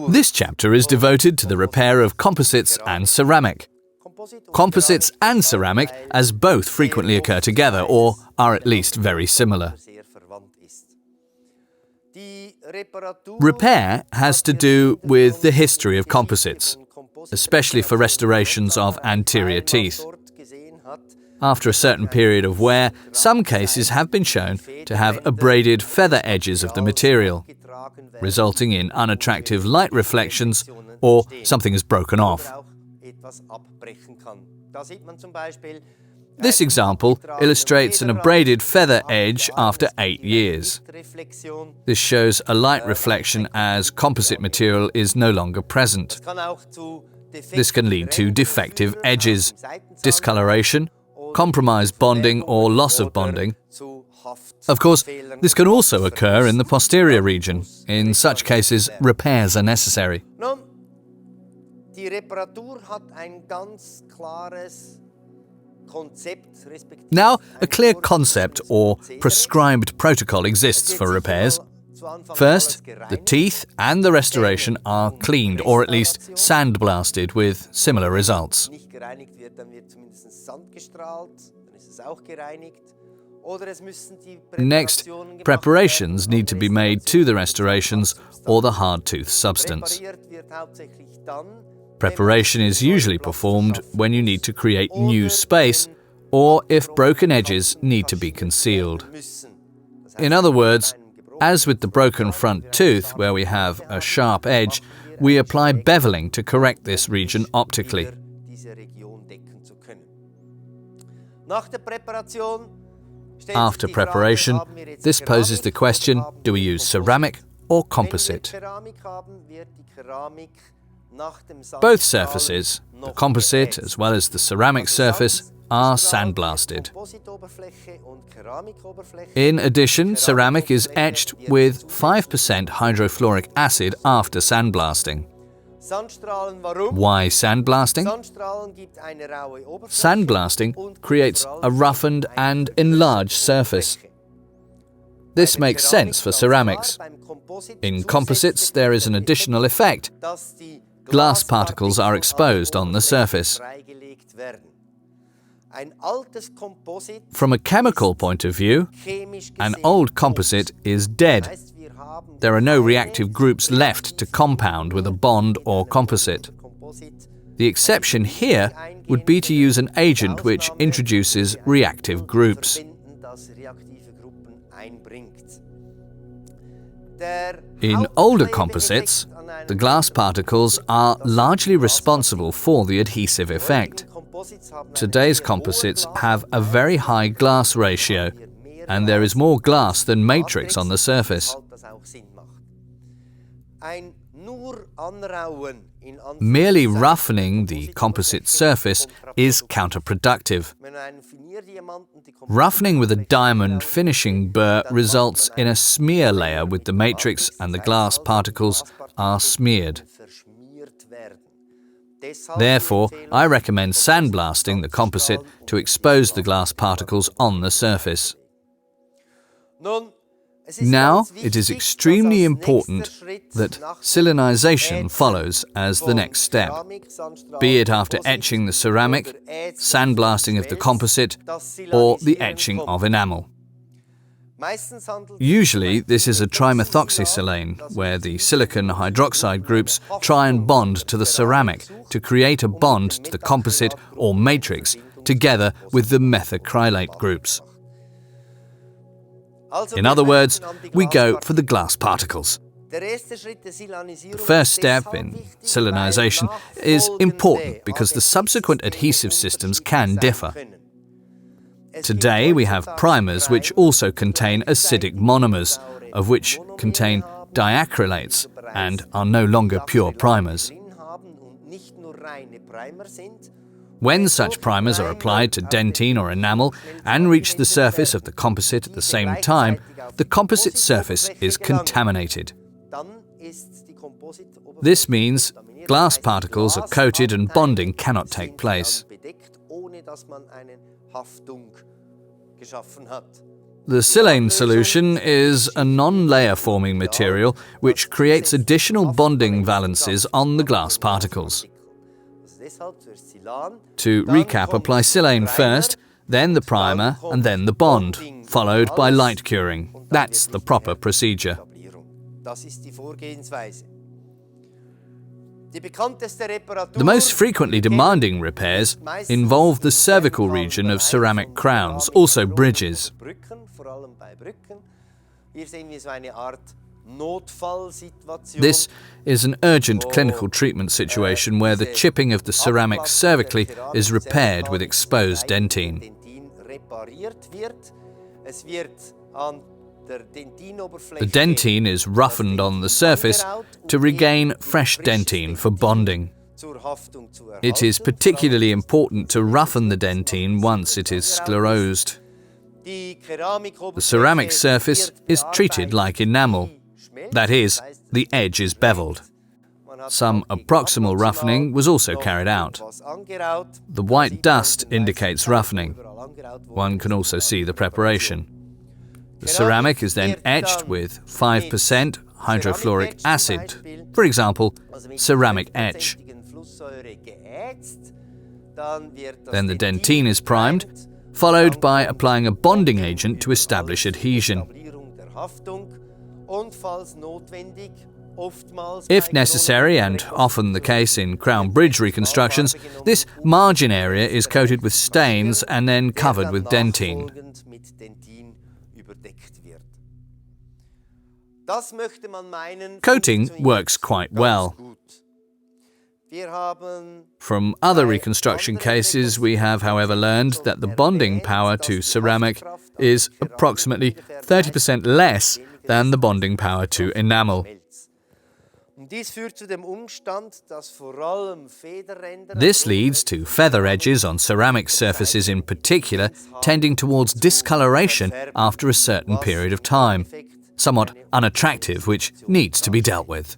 This chapter is devoted to the repair of composites and ceramic. Composites and ceramic, as both frequently occur together or are at least very similar. Repair has to do with the history of composites, especially for restorations of anterior teeth. After a certain period of wear, some cases have been shown to have abraded feather edges of the material, resulting in unattractive light reflections or something is broken off. This example illustrates an abraded feather edge after 8 years. This shows a light reflection as composite material is no longer present. This can lead to defective edges, discoloration, compromised bonding or loss of bonding. Of course, this can also occur in the posterior region. In such cases, repairs are necessary. Now, a clear concept or prescribed protocol exists for repairs. First, the teeth and the restoration are cleaned or at least sandblasted with similar results. Next, preparations need to be made to the restorations or the hard tooth substance. Preparation is usually performed when you need to create new space or if broken edges need to be concealed. In other words, as with the broken front tooth where we have a sharp edge, we apply beveling to correct this region optically. After preparation, this poses the question, do we use ceramic or composite? Both surfaces, the composite as well as the ceramic surface, are sandblasted. In addition, ceramic is etched with 5% hydrofluoric acid after sandblasting. Why sandblasting? Sandblasting creates a roughened and enlarged surface. This makes sense for ceramics. In composites, there is an additional effect. Glass particles are exposed on the surface. From a chemical point of view, an old composite is dead. There are no reactive groups left to compound with a bond or composite. The exception here would be to use an agent which introduces reactive groups. In older composites, the glass particles are largely responsible for the adhesive effect. Today's composites have a very high glass ratio, and there is more glass than matrix on the surface. Merely roughening the composite surface is counterproductive. Roughening with a diamond finishing burr results in a smear layer with the matrix and the glass particles are smeared. Therefore, I recommend sandblasting the composite to expose the glass particles on the surface. Now, it is extremely important that siliconization follows as the next step, be it after etching the ceramic, sandblasting of the composite, or the etching of enamel. Usually, this is a trimethoxysilane, where the silicon hydroxide groups try and bond to the ceramic to create a bond to the composite or matrix together with the methacrylate groups. In other words, we go for the glass particles. The first step in siliconization is important because the subsequent adhesive systems can differ. Today we have primers which also contain acidic monomers, of which contain diacrylates and are no longer pure primers. When such primers are applied to dentine or enamel and reach the surface of the composite at the same time, the composite surface is contaminated. This means glass particles are coated and bonding cannot take place. The silane solution is a non-layer forming material which creates additional bonding valences on the glass particles. To recap, apply silane first, then the primer and then the bond, followed by light curing. That's the proper procedure. The most frequently demanding repairs involve the cervical region of ceramic crowns, also bridges. This is an urgent clinical treatment situation where the chipping of the ceramic cervically is repaired with exposed dentine. The dentine is roughened on the surface to regain fresh dentine for bonding. It is particularly important to roughen the dentine once it is sclerosed. The ceramic surface is treated like enamel. That is, the edge is beveled. Some approximal roughening was also carried out. The white dust indicates roughening. One can also see the preparation. The ceramic is then etched with 5% hydrofluoric acid, for example, ceramic etch. Then the dentine is primed, followed by applying a bonding agent to establish adhesion. If necessary, and often the case in crown bridge reconstructions, this margin area is coated with stains and then covered with dentine. Coating works quite well. From other reconstruction cases, we have, however, learned that the bonding power to ceramic is approximately 30% less than the bonding power to enamel. This leads to feather edges on ceramic surfaces in particular tending towards discoloration after a certain period of time, somewhat unattractive, which needs to be dealt with.